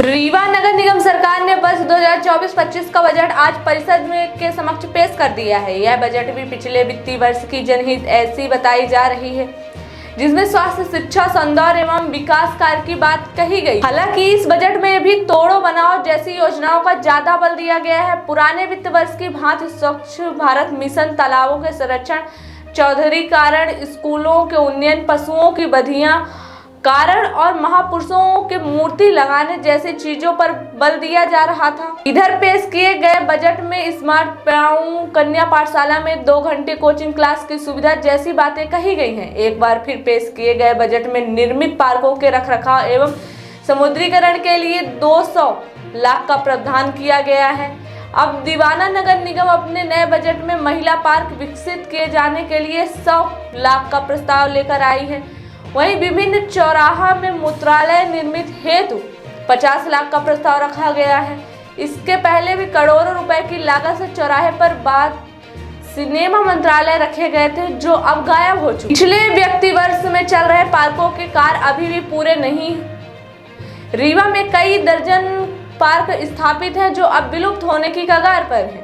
रीवा नगर निगम सरकार ने वर्ष 2024-25 का बजट आज परिषद में के समक्ष पेश कर दिया है। यह बजट भी पिछले वित्तीय वर्ष की जनहित ऐसी बताई जा रही है, जिसमें स्वास्थ्य, शिक्षा, सौंदर्य एवं विकास कार्य की बात कही गई। हालांकि इस बजट में भी तोड़ो बनाओ जैसी योजनाओं का ज्यादा बल दिया गया है। पुराने वित्त वर्ष की भांति स्वच्छ भारत मिशन, तालाबों के संरक्षण, चौधरीकरण, स्कूलों के उन्नयन, पशुओं की बधियां कारण और महापुरुषों के मूर्ति लगाने जैसी चीजों पर बल दिया जा रहा था। इधर पेश किए गए बजट में स्मार्ट प्याऊ कन्या पाठशाला में 2 घंटे कोचिंग क्लास की सुविधा जैसी बातें कही गई हैं। एक बार फिर पेश किए गए बजट में निर्मित पार्कों के रखरखाव एवं समुद्रीकरण के लिए 200 लाख का प्रावधान किया गया है। अब दीवाना नगर निगम अपने नए बजट में महिला पार्क विकसित किए जाने के लिए 100 लाख का प्रस्ताव लेकर आई है। वहीं विभिन्न चौराहा में मूत्रालय निर्मित हेतु 50 लाख का प्रस्ताव रखा गया है। इसके पहले भी करोड़ों रुपए की लागत से चौराहे पर बाद सिनेमा मंत्रालय रखे गए थे, जो अब गायब हो चुके। पिछले वित्तीय वर्ष में चल रहे पार्कों के कार्य अभी भी पूरे नहीं। रीवा में कई दर्जन पार्क स्थापित हैं, जो अब विलुप्त होने की कगार पर हैं।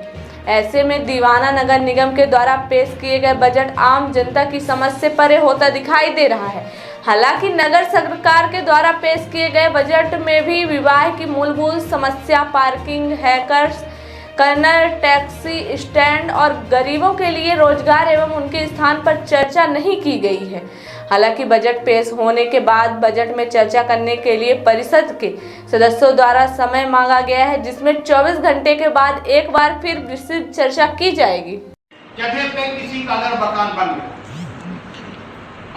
ऐसे में दीवाना नगर निगम के द्वारा पेश किए गए बजट आम जनता की समझ से परे होता दिखाई दे रहा है। हालांकि नगर सरकार के द्वारा पेश किए गए बजट में भी विवाह की मूलभूत समस्या, parking, hackers, corner, taxi stand और गरीबों के लिए रोजगार एवं उनके स्थान पर चर्चा नहीं की गई है। हालांकि बजट पेश होने के बाद बजट में चर्चा करने के लिए परिषद के सदस्यों द्वारा समय मांगा गया है, जिसमें 24 घंटे के बाद एक बार फिर विस्तृत चर्चा की जाएगी। जगह पे किसी का अगर मकान बन गया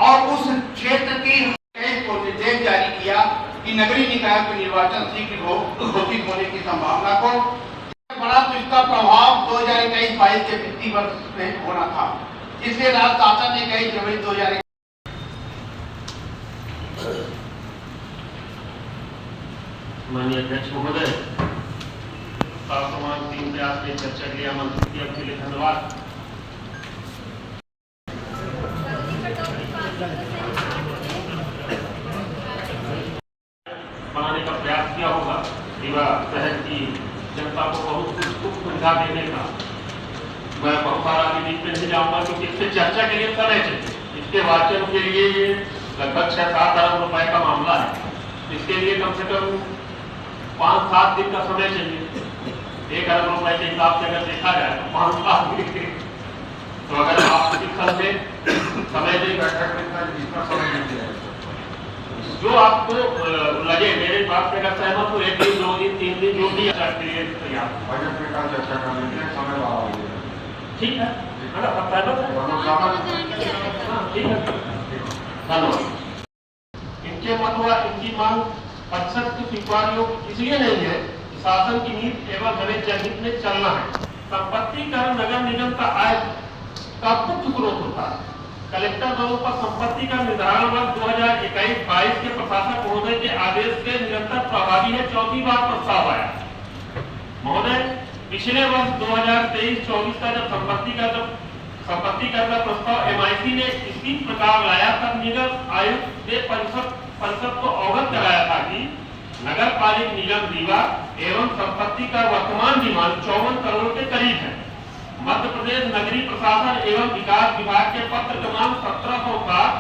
और उस क्षेत्र की को निर्देश जारी किया कि नगरीय निकाय के निर्वाचन शीघ्र घोषित होने की संभावना को बड़ा, तो इसका प्रभाव 2021-22 के वित्तीय वर्ष में होना था। इसलिए राज्य शासन ने 23 जनवरी 2021 माननीय अध्यक्ष महोदय, तमाम टीम से आपने चर्चा के लिए आमंत्रित किया, उसके लिए धन्यवाद। बनाने का प्रयास किया होगा। रीवा शहर की जनता को बहुत कुछ सुविधा देने का। मैं बहुत बार आगे बीच में नहीं जाऊंगा, क्योंकि इससे चर्चा के लिए समय चाहिए। इसके वाचन के लिए ये लगभग 6-7 अरब रुपए का मामला है। इसके लिए कम से कम 5-7 दिन का समय चाहिए। 1 अरब रुपए के हिसाब से अगर देखा जाए तो 5-7 दिन। तो अगर आप समय दें, बैठक में जितना समय मिल जाए, जो आपको लगे, मेरे बात से अगर सहमत हो, 1 दिन, 2 दिन, 3 दिन, जो भी के लिए तैयार। बजट में का चर्चा कर लेते हैं, समय बढ़ा होगा। ठीक है, ठीक है, धन्यवाद। इनके मतवा इनकी मांग परिषद की स्वीकार योग्य इसलिए नहीं है कि शासन की नीति एवं हमें जनहित में चलना है। संपत्ति कर नगर निगम का आय का मुख्य स्रोत होता है। कलेक्टर दलों पर संपत्ति का निर्धारण वर्ष 2021-22 के प्रशासक महोदय के आदेश से निरंतर प्रभावी है। 4थी बार प्रस्ताव आया महोदय। पिछले वर्ष 2023-24 का जब संपत्ति कर का प्रस्ताव MIC ने इसी प्रकार लाया, तब निगम आयुक्त ने परिषद को अवगत कराया था कि नगर पालिक निगम रीवा एवं संपत्ति का वर्तमान डिमांड 54 करोड़ के करीब है। मध्य प्रदेश नगरीय प्रशासन एवं विकास विभाग के पत्र क्रमांक 1707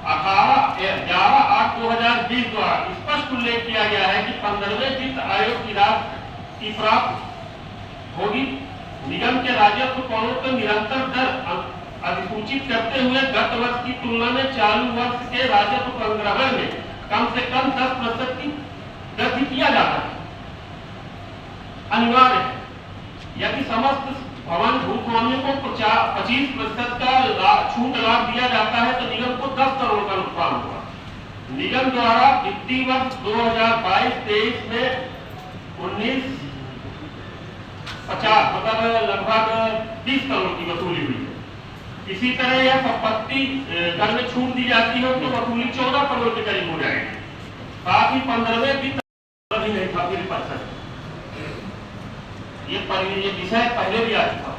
18/11/8/2020 द्वारा स्पष्ट उल्लेख किया गया है कि 15वें वित्त आयोग की राशि प्राप्त होगी। निगम के राजस्व करोड़ को निरंतर दर अधिसूचित करते हुए गत वर्ष की तुलना में चालू वर्ष के राजस्व संग्रहण में कम से कम 10% की वृद्धि किया जाता है। अनिवार्य है यदि समस्त भवन भूस्वामियों को 25% का छूट लाभ दिया जाता है, तो निगम को 10 करोड़ का नुकसान होगा। निगम द्वारा वित्तीय वर्ष 2022-23 में 1950 मतलब लगभग 30 करोड़ की वसूली हुई है। इसी तरह यह संपत्ति कर में छूट दी जाती है तो वसूली 14 करोड़ के करीब हो जाएगी। साथ ही 15वें वित्त नहीं था फिर परिषद। ये विषय पहले भी आ चुका है।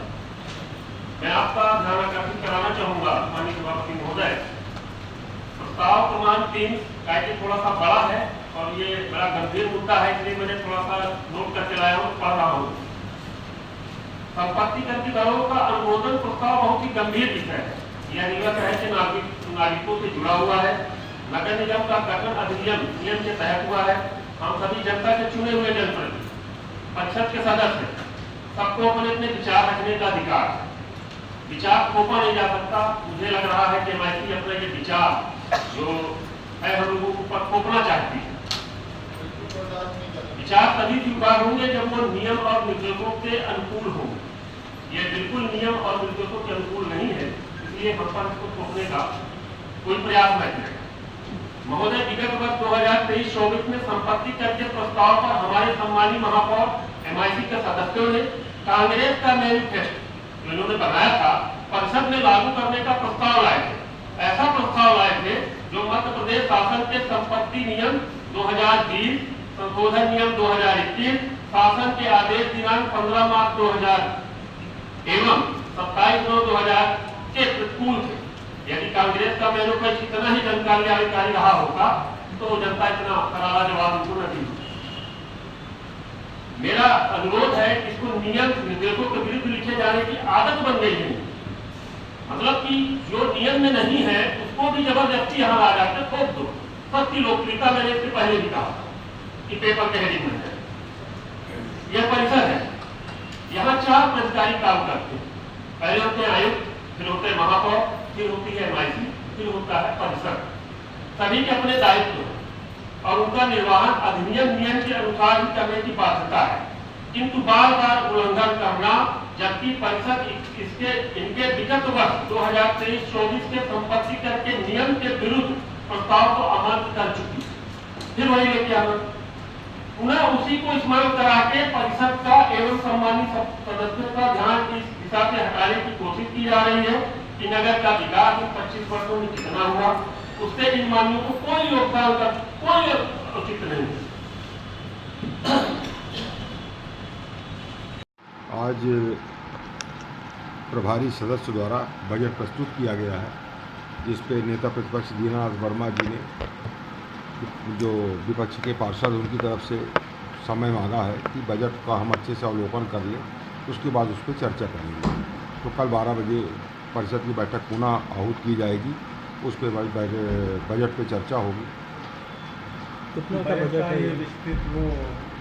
मैं आपका ध्यान आकर्षित कराना चाहूंगा माननीय सभापति महोदय, प्रस्ताव क्रमांक 3 थोड़ा सा बड़ा है और ये बड़ा गंभीर मुद्दा है, इसलिए मैंने थोड़ा सा नोट करके लाया हूँ, पढ़ रहा हूँ। संपत्ति कर की दरों का अनुमोदन प्रस्ताव बहुत ही गंभीर विषय है। यह निगम है कि नागरिकों से जुड़ा हुआ है। नगर निगम का गठन अधिनियम नियम के तहत हुआ है। हम सभी जनता के चुने हुए जनप्रतिनिधि, परिषद के सदस्य, सबको अपने अपने विचार रखने का अधिकार है। विचार थोपा नहीं जा सकता। मुझे लग रहा है कि MIC अपने ये विचार जो है हम लोगों को थोपना चाहती है। विचार तभी स्वीकार होंगे जब वो नियम और निर्देशों के अनुकूल हो। ये बिल्कुल नियम और निर्देशों के अनुकूल नहीं है, इसलिए हम पर इसको थोपने का कोई प्रयास नहीं है। महोदय, विगत वर्ष 2023-24 में संपत्ति कर के प्रस्ताव पर हमारे सम्मानीय महापौर MIC के सदस्यों ने कांग्रेस का मैनिफेस्टो जो इन्होंने बनाया था, परिषद में लागू करने का प्रस्ताव लाए थे। ऐसा प्रस्ताव लाए थे जो मध्य प्रदेश शासन के संपत्ति नियम 2020, संशोधन नियम 2021, शासन के आदेश दिनांक 15 मार्च 2000 एवं 27/9/2000 के प्रतिकूल थे। यदि कांग्रेस का मैनिफेस्टो इतना ही जनकल्याणकारी रहा होगा तो जनता इतना करारा जवाब उनको न दी। मेरा अनुरोध है कि इसको नियम निर्देशों के विरुद्ध लिखे जाने की आदत बन गई है। मतलब कि जो नियम में नहीं है उसको भी जबरदस्ती यहाँ ला जाकर थोप दो। सबकी लोकप्रियता मैंने इससे पहले भी कहा कि पेपर के हेडिंग में है। यह परिषद है, यहाँ 4 पदाधिकारी काम करते हैं। पहले होते हैं आयुक्त, फिर होते हैं महापौर, फिर होती है MIC, फिर होता है परिषद। सभी के अपने दायित्व हैं और उनका निर्वहन अधिनियम नियम के अनुसार ही करने की बाध्यता है, किंतु बार बार उल्लंघन करना, जबकि परिषद इनके विगत वर्ष 2023-24 के संपत्ति कर के नियम के विरुद्ध प्रस्ताव को आमंत्रित कर चुकी है। फिर वही लेके आना, पुनः उसी को स्मरण करा के परिषद का एवं सम्मानित सदस्यों का ध्यान इस दिशा से हटाने की कोशिश की जा रही है कि नगर का विकास इन 25 वर्षों में कितना हुआ, उससे इन मामलों को कोई योगदान का कोई औचित्य नहीं है। आज प्रभारी सदस्य द्वारा बजट प्रस्तुत किया गया है, जिस पे नेता प्रतिपक्ष दीनानाथ वर्मा जी ने, जो विपक्ष के पार्षद, उनकी तरफ से समय मांगा है कि बजट का हम अच्छे से अवलोकन कर लें, उसके बाद उस पर चर्चा करेंगे। तो कल 12 बजे परिषद की बैठक पुनः आहूत की जाएगी, उस पर बजट पे चर्चा होगी। कितना का बजट है? ये विस्तृत वो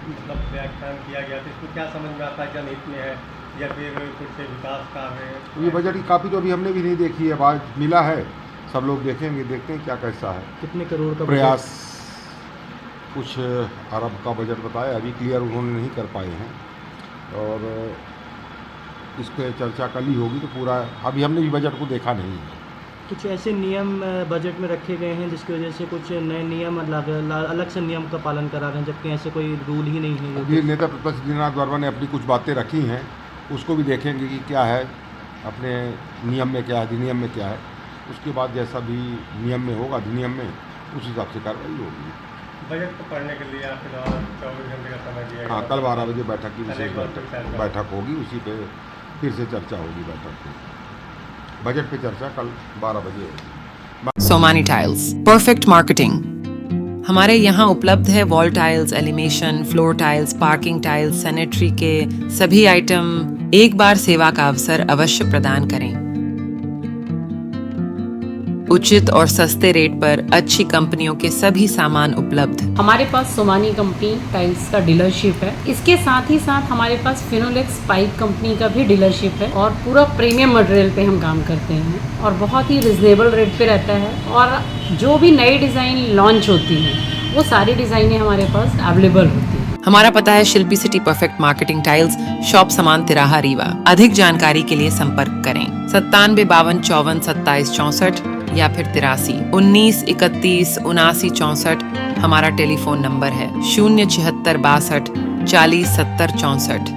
मतलब व्याख्यान किया गया था, इसको क्या समझ में आता है, जनहित में है या फिर कुछ विकास कार्य है? तो ये बजट की कापी तो अभी हमने भी नहीं देखी है, आज मिला है, सब लोग देखेंगे, देखते हैं क्या कैसा है। कितने करोड़ का प्रयास, कुछ अरब का बजट बताया, अभी क्लियर उन्होंने नहीं कर पाए हैं और इस पर चर्चा कल ही होगी। तो पूरा अभी हमने भी बजट को देखा नहीं है। कुछ ऐसे नियम बजट में रखे गए हैं जिसकी वजह से कुछ नए नियम अलग से नियम का पालन करा रहे हैं, जबकि ऐसे कोई रूल ही नहीं है। अभी नेता प्रतिपक्ष दीनानाथ वर्मा ने अपनी कुछ बातें रखी हैं, उसको भी देखेंगे कि क्या है अपने नियम में, क्या है अधिनियम में क्या है। उसके बाद जैसा भी नियम में होगा, अधिनियम में, उस हिसाब से कार्रवाई होगी। बजट को पढ़ने के लिए आपके द्वारा 24 घंटे का समय दिया। हाँ, कल 12 बजे बैठक की विशेष बैठक होगी, उसी पे फिर से चर्चा होगी। बैठक पे बजट पे चर्चा कल 12 बजे होगी। Somany tiles, perfect marketing. हमारे यहाँ उपलब्ध है wall tiles, elevation, floor tiles, parking tiles, sanitary के सभी आइटम। एक बार सेवा का अवसर अवश्य प्रदान करें। उचित और सस्ते रेट पर अच्छी कंपनियों के सभी सामान उपलब्ध। हमारे पास सोमानी कंपनी टाइल्स का डीलरशिप है। इसके साथ ही साथ हमारे पास फिनोलेक्स पाइप कंपनी का भी डीलरशिप है और पूरा प्रीमियम मटेरियल पे हम काम करते हैं और बहुत ही रिजनेबल रेट पे रहता है। और जो भी नई डिज़ाइन लॉन्च होती है वो सारी डिज़ाइनें हमारे पास अवेलेबल होती हैं। हमारा पता है Shilpi city perfect marketing tiles, shop समान तिराहा रीवा। अधिक जानकारी के लिए संपर्क करें 97 52 54 27 64 या फिर 83 19 31 79 64। हमारा टेलीफोन नंबर है 076 62 40 70 64।